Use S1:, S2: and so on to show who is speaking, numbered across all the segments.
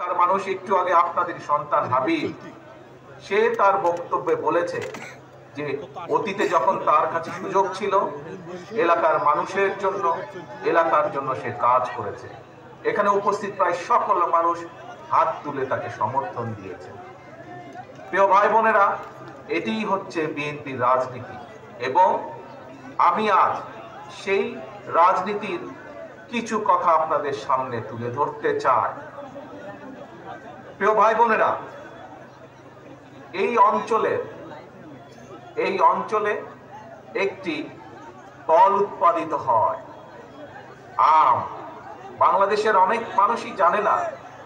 S1: এলাকার মানুষ একটু আগে আপনাদের সন্তান হাবিব, সে তার বক্তব্যে বলেছে যে অতীতে যখন তার কাছে সুযোগ ছিল এলাকার মানুষের জন্য, এলাকার জন্য সে কাজ করেছে। এখানে উপস্থিত প্রায় সকল মানুষ হাত তুলে তাকে সমর্থন দিয়েছে। প্রিয় ভাই বোনেরা, এটিই হচ্ছে বিএনপির রাজনীতি এবং আমি আজ সেই রাজনীতির কিছু কথা আপনাদের সামনে তুলে ধরতে চাই। প্রিয় ভাই বোনেরা, এই অঞ্চলে একটি ফল উৎপাদিত হয়, আম। বাংলাদেশের অনেক মানুষই জানে না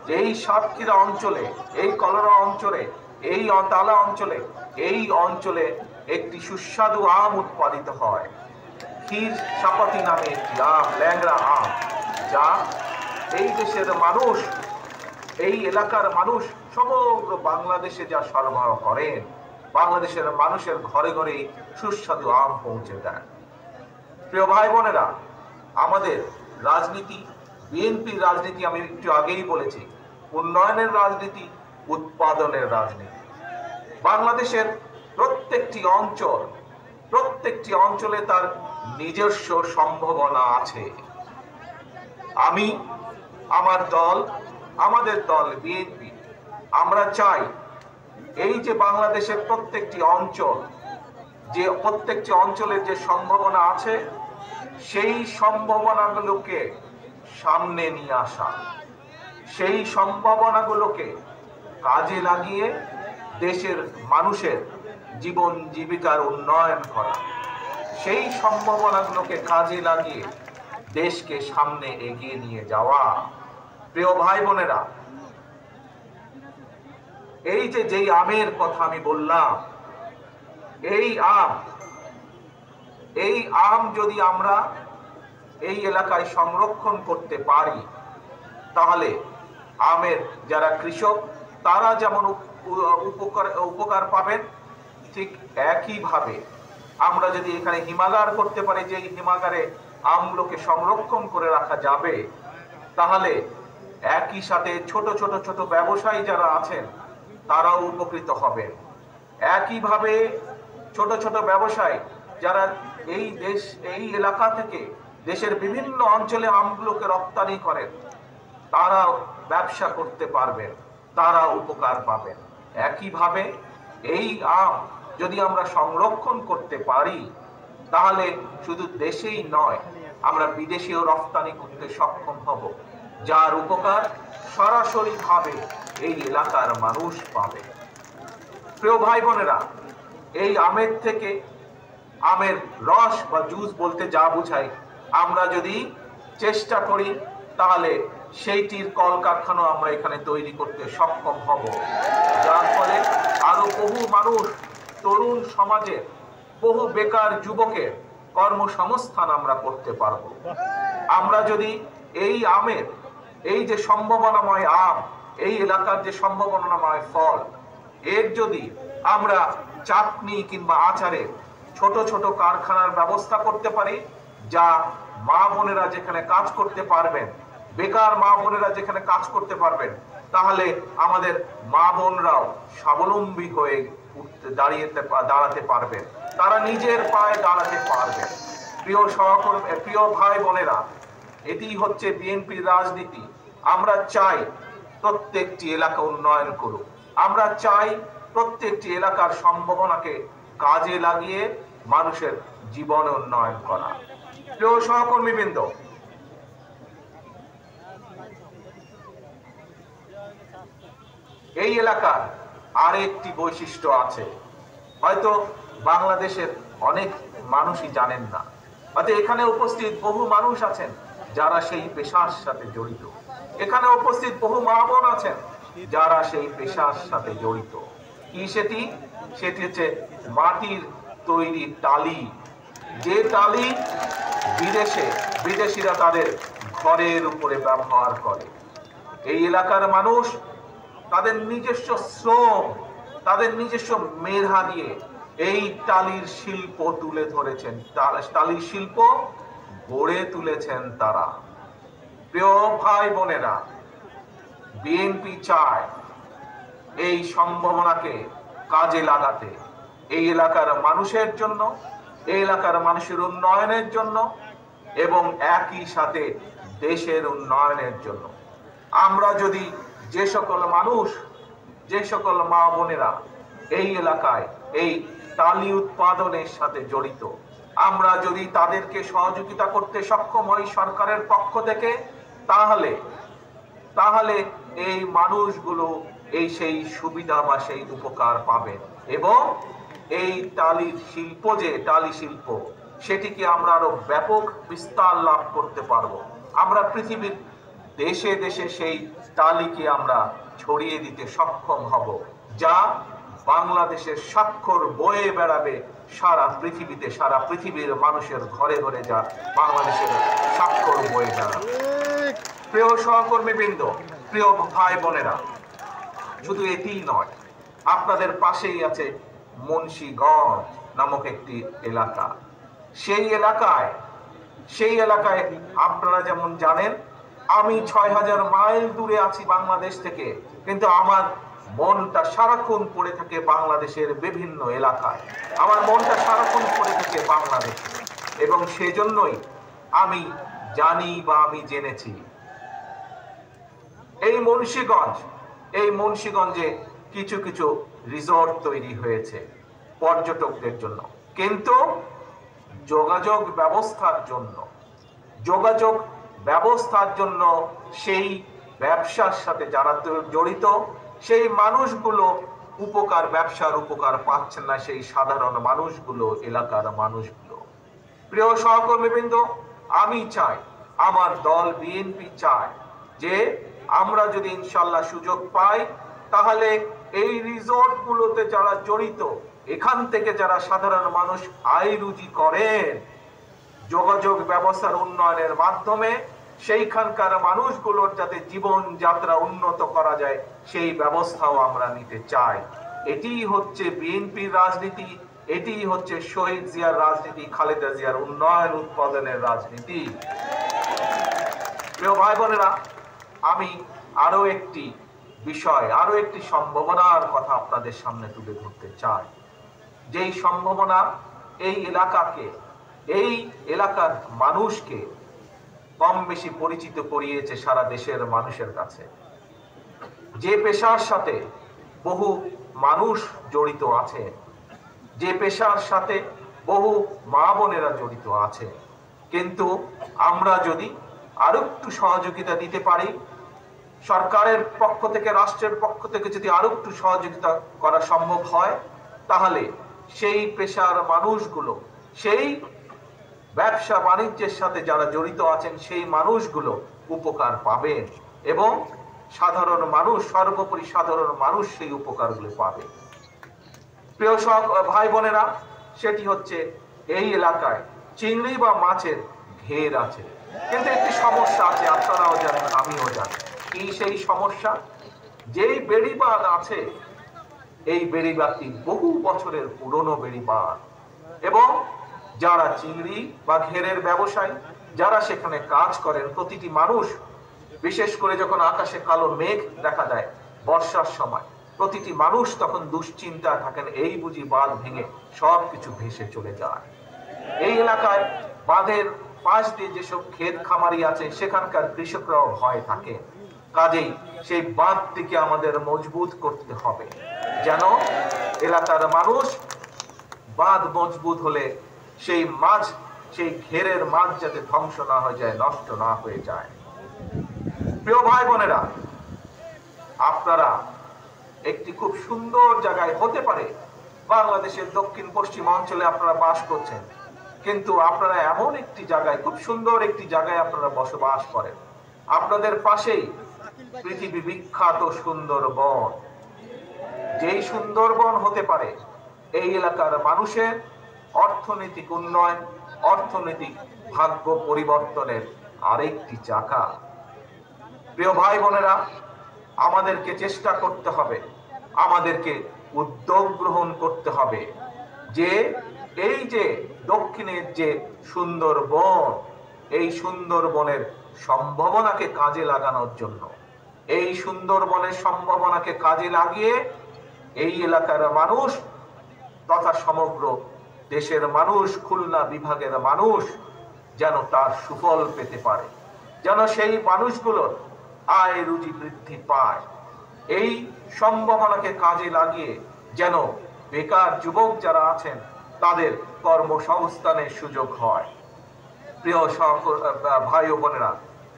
S1: যে এই সাতক্ষীরা অঞ্চলে, এই কলরা অঞ্চলে, এই তালা অঞ্চলে, এই অঞ্চলে একটি সুস্বাদু আম উৎপাদিত হয়, ক্ষীর সাপাতি নামে একটি আম, ল্যাংড়া আম, যা এই দেশের মানুষ, এই এলাকার মানুষ সমগ্র বাংলাদেশে যা সরবরাহ করেন, বাংলাদেশের মানুষের ঘরে ঘরে সুস্বাদু আম পৌঁছে দেয়। প্রিয় ভাই বোনেরা, আমাদের রাজনীতি, বিএনপির রাজনীতি আমি একটু আগেই বলেছি, উন্নয়নের রাজনীতি, উৎপাদনের রাজনীতি। বাংলাদেশের প্রত্যেকটি অঞ্চলে তার নিজস্ব সম্ভাবনা আছে। আমি, আমার দল, আমাদের দল বিএনপি, আমরা চাই এই যে বাংলাদেশের প্রত্যেকটি অঞ্চলের যে সম্ভাবনা আছে, সেই সম্ভাবনাগুলোকে সামনে নিয়ে আসা, সেই সম্ভাবনাগুলোকে কাজে লাগিয়ে দেশের মানুষের জীবন জীবিকার উন্নয়ন করা, সেই সম্ভাবনাগুলোকে কাজে লাগিয়ে দেশকে সামনে এগিয়ে নিয়ে যাওয়া। প্রিয় ভাই বোনেরা, এই যেই আমের কথা আমি বললাম, এই আম যদি আমরা এই এলাকায় সংরক্ষণ করতে পারি, তাহলে আমের যারা কৃষক তারা যেমন উপকার পাবেন, ঠিক একইভাবে আমরা যদি এখানে হিমাগার করতে পারি, যে হিমাগারে আমগুলোকে সংরক্ষণ করে রাখা যাবে, তাহলে একই সাথে ছোট ব্যবসায়ী যারা আছেন তারাও উপকৃত হবেন। একইভাবে ছোট ব্যবসায়ী যারা এই এলাকা থেকে দেশের বিভিন্ন অঞ্চলে আমগুলোকে রপ্তানি করেন, তারা ব্যবসা করতে পারবেন, তারা উপকার পাবেন। একইভাবে এই আম যদি আমরা সংরক্ষণ করতে পারি, তাহলে শুধু দেশেই নয়, আমরা বিদেশেও রপ্তানি করতে সক্ষম হব, যার উপকার সরাসরি ভাবে এই এলাকার মানুষ পাবে। প্রিয় ভাই বোনেরা, এই আমের থেকে, আমের রস বা জুস বলতে যা বুঝাই, আমরা যদি চেষ্টা করি, তাহলে সেইটির কলকারখানা আমরা এখানে তৈরি করতে সক্ষম হব, যার ফলে আরো বহু মানুষ, তরুণ সমাজের বহু বেকার যুবকের কর্মসংস্থান আমরা করতে পারবো। আমরা যদি এই আমের, এই যে সম্ভাবনাময় আম, এই এলাকার যে সম্ভাবনাময় ফল, এর যদি আমরা চাটনি কিংবা আচারে ছোট কারখানার ব্যবস্থা করতে পারি, যা মা বোনেরা যেখানে কাজ করতে পারবেন, বেকার মা বোনেরা যেখানে কাজ করতে পারবেন, তাহলে আমাদের মা বোনরাও স্বাবলম্বী হয়ে দাঁড়াতে পারবেন, তারা নিজের পায়ে দাঁড়াতে পারবেন। প্রিয় ভাই বোনেরা, এটি হচ্ছে বিএনপির রাজনীতি। আমরা চাই প্রত্যেকটি এলাকা উন্নয়ন করুক, আমরা চাই প্রত্যেকটি এলাকার সম্ভাবনাকে কাজে লাগিয়ে মানুষের জীবন উন্নয়ন করা। প্রিয় সহকর্মীবৃন্দ, এই এলাকার আরেকটি বৈশিষ্ট্য আছে, হয়তো বাংলাদেশের অনেক মানুষই জানেন না। হয়তো এখানে উপস্থিত বহু মানুষ আছেন যারা সেই পেশার সাথে জড়িত, এখানে উপস্থিত বহু মা বোন আছেন যারা সেই পেশার সাথে জড়িত। কি সেটি হচ্ছে মাটির তৈরি টালি, যে টালি বিদেশিরা তাদের ঘরের উপরে ব্যবহার করে। এই এলাকার মানুষ তাদের নিজস্ব শ্রম, তাদের নিজস্ব মেধা দিয়ে এই টালির শিল্প তুলে ধরেছেন, টালির শিল্প গড়ে তুলেছেন তারা। প্রিয় ভাই বোনেরা, বিএনপি চায় এই সম্ভাবনাকে কাজে লাগাতে, এই এলাকার মানুষের জন্য, এই এলাকার মানুষের উন্নয়নের জন্য এবং একই সাথে দেশের উন্নয়নের জন্য। আমরা যদি যে সকল মানুষ, যে সকল মা বোনেরা এই এলাকায় এই টালি উৎপাদনের সাথে জড়িত, আমরা যদি তাদেরকে সহযোগিতা করতে সক্ষম হই সরকারের পক্ষ থেকে, তাহলে এই মানুষগুলো এই সেই সুবিধা বা সেই উপকার পাবেন এবং এই টালির শিল্প, যে টালি শিল্প, সেটিকে আমরা আরো ব্যাপক বিস্তার লাভ করতে পারবো। আমরা পৃথিবীর দেশে দেশে সেই টালিকে আমরা ছড়িয়ে দিতে সক্ষম হব, যা বাংলাদেশের স্বাক্ষর বয়ে বেড়াবে সারা পৃথিবীতে, সারা পৃথিবীর মানুষের ঘরে ঘরে যা বাংলাদেশের স্বাক্ষর বয়ে বেড়াবে। প্রিয় সহকর্মীবৃন্দ, প্রিয় ভাই বোনেরা, শুধু এটিই নয়, আপনাদের পাশেই আছে মুন্সিগঞ্জ নামক একটি এলাকা। সেই এলাকায় আপনারা যেমন জানেন, আমি ৬,০০০ মাইল দূরে আছি বাংলাদেশ থেকে, কিন্তু আমার মনটা সারাক্ষণ পড়ে থাকে বাংলাদেশের বিভিন্ন এলাকায়, আমার মনটা সারাক্ষণ পড়ে থাকে বাংলাদেশে। এবং সেজন্যই আমি জানি বা আমি জেনেছি এই মুন্সিগঞ্জে কিছু কিছু রিসোর্ট তৈরি হয়েছে পর্যটকদের জন্য, কিন্তু যোগাযোগ ব্যবস্থার জন্য সেই ব্যবসার সাথে যারা জড়িত সেই মানুষগুলো ব্যবসার উপকার পাচ্ছেন না, সেই সাধারণ মানুষগুলো, এলাকার মানুষগুলো। প্রিয় সহকর্মীবৃন্দ, আমি চাই, আমার দল বিএনপি চায় যে আমরা যদি ইনশাল্লাহ সুযোগ পাই, তাহলে এই রিসোর্ট গুলোতে যারা জড়িত, এখান থেকে যারা সাধারণ মানুষ আয় রুজি করেন, যোগাযোগ ব্যবস্থার উন্নয়নের মাধ্যমে সেইখানকার মানুষগুলোর যাতে জীবন যাত্রা উন্নত করা যায়, সেই ব্যবস্থাও আমরা নিতে চাই। এটিই হচ্ছে বিএনপির রাজনীতি, এটিই হচ্ছে শহীদ জিয়ার রাজনীতি, খালেদা জিয়ার উন্নয়ন উৎপাদনের রাজনীতি। প্রিয় ভাই বোনেরা, আমি আরো একটি সম্ভাবনার কথা আপনাদের সামনে তুলে ধরতে চাই, যেই সম্ভাবনা এই এলাকার মানুষকে কম বেশি পরিচিত করিয়েছে সারা দেশের মানুষের কাছে। যে পেশার সাথে বহু মানুষ জড়িত আছে, যে পেশার সাথে বহু মা বোনেরা জড়িত আছে, কিন্তু আমরা যদি আরো একটু সহযোগিতা দিতে পারি, সরকারের পক্ষ থেকে, রাষ্ট্রের পক্ষ থেকে যদি আরো একটু সহযোগিতা করা সম্ভব হয়, তাহলে সেই পেশার মানুষগুলো, সেই ব্যবসা বাণিজ্যের সাথে যারা জড়িত আছেন, সেই মানুষগুলো উপকার পাবেন এবং সাধারণ মানুষ, সর্বোপরি সাধারণ মানুষ সেই উপকারগুলো পাবে। প্রিয় ভাই বোনেরা, সেটি হচ্ছে এই এলাকায় চিংড়ি বা মাছের ঘের আছে, কিন্তু একটি সমস্যা আছে, আপনারাও জানেন, আমিও জানি। কি সেই সমস্যা? যেই বেড়িবাঁধ আছে, এই বেড়িবাঁধটি বহু বছরের পুরনো বেড়িবাঁধ, এবং যারা চিংড়ি বা ঘেরের ব্যবসায়ী, যারা সেখানে কাজ করেন, প্রতিটি মানুষ, বিশেষ করে যখন আকাশে কালো মেঘ দেখা দেয় বর্ষার সময়, প্রতিটি মানুষ তখন দুশ্চিন্তায় থাকেন, এই বুঝি বাঁধ ভেঙে সবকিছু ভেসে চলে যায়। এই এলাকায় বাঁধের পাশ দিয়ে যেসব ক্ষেত খামারি আছে, সেখানকার কৃষকরাও ভয় থাকে। কাজেই সেই বাঁধটিকে আমাদের মজবুত করতে হবে, যেন এলাকার মানুষ, বাঁধ মজবুত হলে সেই ঘেরের মাছ যাতে ধ্বংস না হয়ে যায়, নষ্ট না হয়ে যায়। প্রিয় ভাই বোনেরা, আপনারা একটি খুব সুন্দর জায়গায়, হতে পারে বাংলাদেশের দক্ষিণ পশ্চিম অঞ্চলে আপনারা বাস করছেন, কিন্তু আপনারা এমন একটি জায়গায়, খুব সুন্দর একটি জায়গায় আপনারা বসবাস করেন, আপনাদের পাশেই পৃথিবী বিখ্যাত সুন্দরবন। যেই সুন্দরবন হতে পারে এই এলাকার মানুষের অর্থনৈতিক উন্নয়ন, অর্থনৈতিক ভাগ্য পরিবর্তনের আরেকটি চাকা। প্রিয় ভাই বোনেরা, আমাদেরকে চেষ্টা করতে হবে, আমাদেরকে উদ্যোগ গ্রহণ করতে হবে যে এই যে দক্ষিণের যে সুন্দরবন, এই সুন্দরবনের সম্ভাবনাকে কাজে লাগানোর জন্য এই সুন্দরবনের সম্ভাবনাকে কাজে লাগিয়ে এই এলাকার মানুষ তথা সমগ্র দেশের মানুষ, খুলনা বিভাগের মানুষ যেন তার সুফল পেতে পারে, যেন সেই মানুষগুলোর আয় রুজি বৃদ্ধি পায়। এই সম্ভাবনাকে কাজে লাগিয়ে যেন বেকার যুবক যারা আছেন তাদের কর্মসংস্থানের সুযোগ হয়। প্রিয় ভাই ও বোনেরা,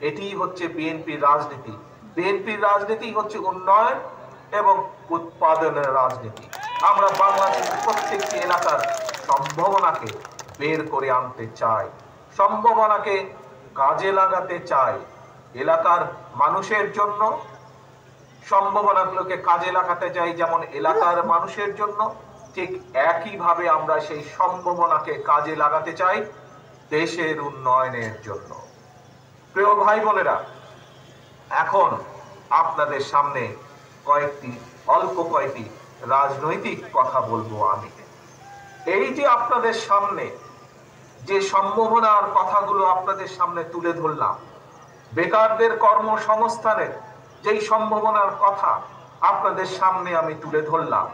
S1: এটি হচ্ছে বিএনপির রাজনীতি। বিএনপির রাজনীতি হচ্ছে উন্নয়ন এবং উৎপাদনের রাজনীতি। আমরা বাংলাদেশের প্রত্যেকটি এলাকার সম্ভাবনাকে বের করে আনতে চাই, সম্ভাবনাকে কাজে লাগাতে চাই। এলাকার মানুষের জন্য সম্ভাবনাগুলোকে কাজে লাগাতে চাই, যেমন এলাকার মানুষের জন্য ঠিক একইভাবে আমরা সেই সম্ভাবনাকে কাজে লাগাতে চাই দেশের উন্নয়নের জন্য। প্রিয় ভাই বোনেরা, এখন আপনাদের সামনে অল্প কয়েকটি রাজনৈতিক কথা বলবো আমি। এই যে আপনাদের সামনে যে সম্ভাবনার কথাগুলো আপনাদের সামনে তুলে ধরলাম, বেকারদের কর্মসংস্থানের যেই সম্ভাবনার কথা আপনাদের সামনে আমি তুলে ধরলাম,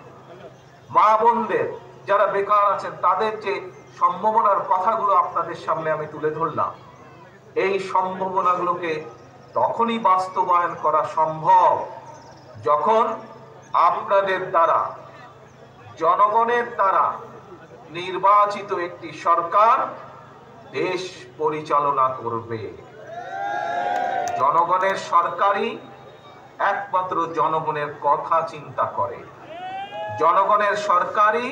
S1: মা বোনদের যারা বেকার আছেন তাদের যে সম্ভাবনার কথাগুলো আপনাদের সামনে আমি তুলে ধরলাম, এই সম্ভাবনাগুলোকে তখনই বাস্তবায়ন করা সম্ভব যখন আপনাদের দ্বারা, জনগণের দ্বারা নির্বাচিত একটি সরকার দেশ পরিচালনা করবে। জনগণের সরকারই একমাত্র জনগণের কথা চিন্তা করে, জনগণের সরকারই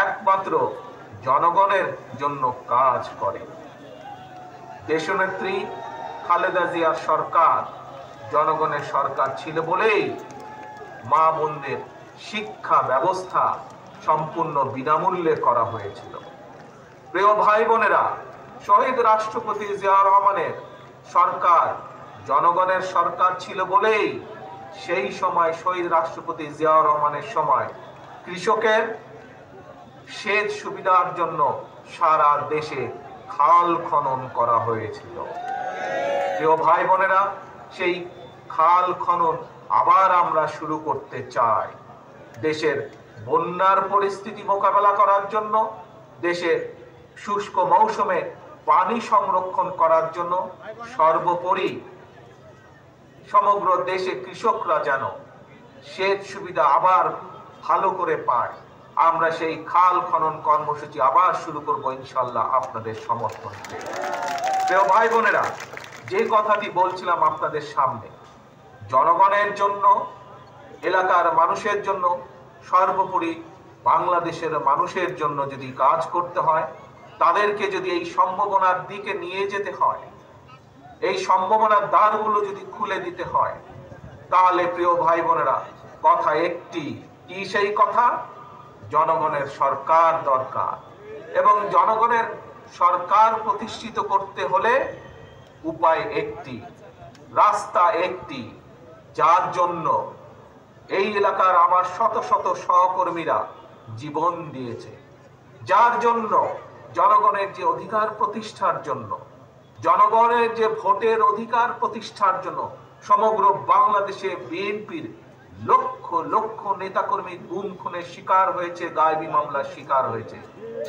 S1: একমাত্র জনগণের জন্য কাজ করে। দেশনেত্রী খালেদা জিয়ার সরকার জনগণের সরকার ছিল বলেই মা বোনদের শিক্ষা ব্যবস্থা সম্পূর্ণ বিনামূল্যে করা হয়েছিল। প্রিয় ভাই বোনেরা, শহীদ রাষ্ট্রপতি জিয়া রহমানের সরকার জনগণের সরকার ছিল বলেই সেই সময় শহীদ রাষ্ট্রপতি জিয়া রহমানের সময় কৃষকের সেচ সুবিধার জন্য সারা দেশে খাল খনন করা হয়েছিল। প্রিয় ভাই বোনেরা, সেই খাল খনন আবার আমরা শুরু করতে চাই দেশের বন্যার পরিস্থিতি মোকাবেলা করার জন্য, দেশের শুষ্ক মৌসুমে পানি সংরক্ষণ করার জন্য, সর্বোপরি সমগ্র দেশে কৃষকরা যেন সেচ সুবিধা আবার ভালো করে পায়, আমরা সেই খাল খনন কর্মসূচি আবার শুরু করব ইনশাআল্লাহ আপনাদের সমর্থনে। প্রিয় ভাই বোনেরা, যে কথাটি বলছিলাম আপনাদের সামনে, জনগণের জন্য, এলাকার মানুষের জন্য, সর্বোপরি বাংলাদেশের মানুষের জন্য যদি কাজ করতে হয়, তাদেরকে যদি এই সম্ভাবনার দিকে নিয়ে যেতে হয়, এই সম্ভাবনার দ্বারগুলো যদি খুলে দিতে হয়, তাহলে প্রিয় ভাই বোনেরা কথা একটি, কি সেই কথা? জনগণের সরকার দরকার। এবং জনগণের সরকার প্রতিষ্ঠিত করতে হলে উপায় একটি, রাস্তা একটি, যার জন্য এই এলাকার আমার শত শত সহকর্মীরা জীবন দিয়েছে, যার জন্য জনগণের যে অধিকার প্রতিষ্ঠার জন্য, জনগণের যে ভোটের অধিকার প্রতিষ্ঠার জন্য সমগ্র বাংলাদেশে বিএনপির লক্ষ লক্ষ নেতাকর্মী গুম খুনের শিকার হয়েছে, গায়েবী মামলার শিকার হয়েছে,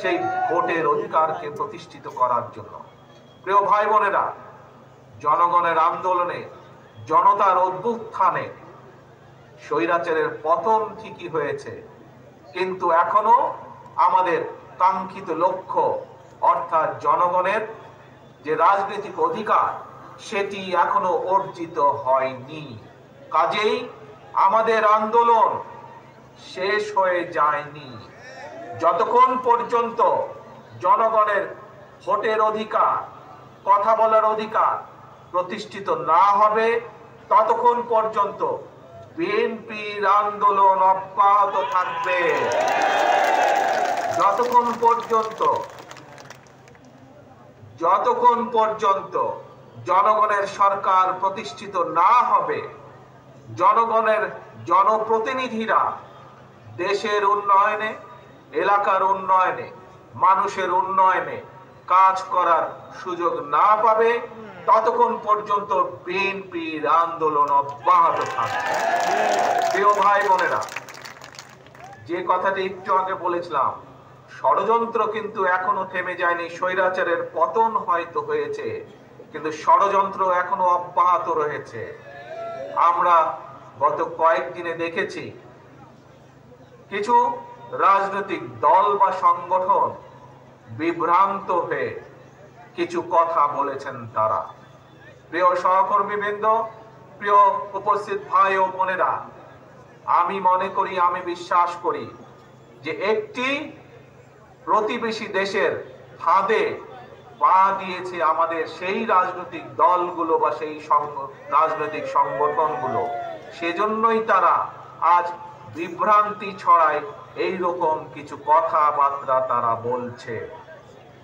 S1: সেই ভোটের অধিকারকে প্রতিষ্ঠিত করার জন্য। প্রিয় ভাই বোনেরা, জনগণের আন্দোলনে, জনতার অভ্যুত্থানে স্বৈরাচারের পতন ঠিকই হয়েছে, কিন্তু এখনো আমাদের কাঙ্ক্ষিত লক্ষ্য অর্থাৎ জনগণের যে রাজনৈতিক অধিকার সেটি এখনো অর্জিত হয়নি। কাজেই আমাদের আন্দোলন শেষ হয়ে যায়নি। যতক্ষণ পর্যন্ত জনগণের ভোটের অধিকার, কথা বলার অধিকার প্রতিষ্ঠিত না হবে, ততক্ষণ পর্যন্ত বিএনপির আন্দোলন অব্যাহত থাকবে। যতক্ষণ পর্যন্ত জনগণের সরকার প্রতিষ্ঠিত না হবে, জনগণের জনপ্রতিনিধিরা দেশের উন্নয়নে, এলাকার উন্নয়নে, মানুষের উন্নয়নে কাজ করার সুযোগ না পাবে, ততক্ষণ পর্যন্ত বিএনপির আন্দোলন অব্যাহত থাকবে। প্রিয় ভাই বোনেরা, যে কথাটি একটু আগে বলেছিলাম, ষড়যন্ত্র কিন্তু এখনো থেমে যায়নি। স্বৈরাচারের পতন হয়তো হয়েছে, কিন্তু ষড়যন্ত্র এখনো অব্যাহত রয়েছে। আমরা গত কয়েকদিনে দেখেছি কিছু রাজনৈতিক দল বা সংগঠন বিভ্রান্ত হয়ে কিছু কথা বলেছেন তারা। প্রিয় সহকর্মীবৃন্দ, প্রিয় উপস্থিত ভাই ও বোনেরা, আমি মনে করি, আমি বিশ্বাস করি যে একটি প্রতিবেশী দেশের ফাঁদে পা দিয়েছে আমাদের সেই রাজনৈতিক দলগুলো বা সেই রাজনৈতিক সংগঠনগুলো। সেজন্যই তারা আজ বিভ্রান্তি ছড়ায়, এই রকম কিছু কথাবার্তা তারা বলছে।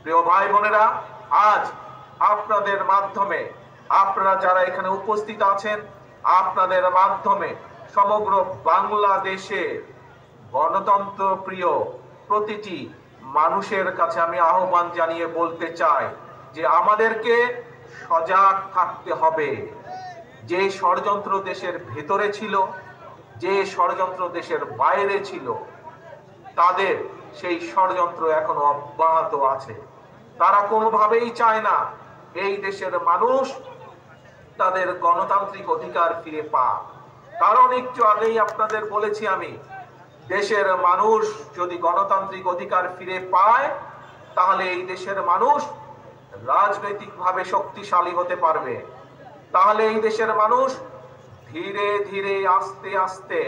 S1: প্রিয় ভাই বোনেরা, আজ আপনাদের মাধ্যমে, আপনারা যারা এখানে উপস্থিত আছেন, আপনাদের মাধ্যমে সমগ্র বাংলাদেশে গণতন্ত্র প্রিয় প্রতিটি মানুষের কাছে আমি আহ্বান জানিয়ে বলতে চাই যে আমাদেরকে সজাগ থাকতে হবে। যে ষড়যন্ত্র দেশের ভেতরে ছিল, যে ষড়যন্ত্র দেশের বাইরে ছিল, তাদের সেই ষড়যন্ত্র এখনো অব্যাহত আছে। তারা কোনোভাবেই চায় না এই দেশের মানুষ তাদের গণতান্ত্রিক অধিকার ফিরে পাক। কারণ একটু আগেই আপনাদের বলেছি আমি, দেশের মানুষ যদি গণতান্ত্রিক অধিকার ফিরে পায়, তাহলে এই দেশের মানুষ রাজনৈতিকভাবে শক্তিশালী হতে পারবে। তাহলে এই দেশের মানুষ ধীরে ধীরে আস্তে আস্তে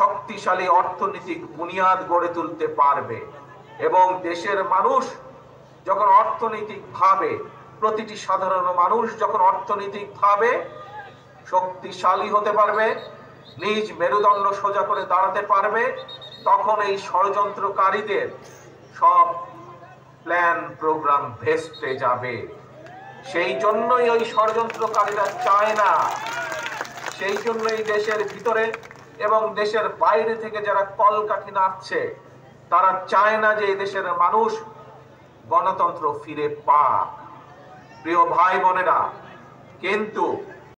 S1: শক্তিশালী অর্থনৈতিক বুনিয়াদ গড়ে তুলতে পারবে। এবং দেশের মানুষ যখন অর্থনৈতিকভাবে, প্রতিটি সাধারণ মানুষ যখন অর্থনৈতিকভাবে শক্তিশালী হতে পারবে, নিজ মেরুদণ্ড সোজা করে দাঁড়াতে পারবে, তখন এই ষড়যন্ত্রকারীদের সব প্ল্যান প্রোগ্রাম ভেস্তে যাবে। সেই জন্যই ওই ষড়যন্ত্রকারীরা চায় না, সেই জন্যই দেশের ভিতরে এবং দেশের বাইরে থেকে যারা কলকাঠি নাড়ছে, তারা চায় না যে এই দেশের মানুষ গণতন্ত্র ফিরে পাক। প্রিয় ভাই বোনেরা, কিন্তু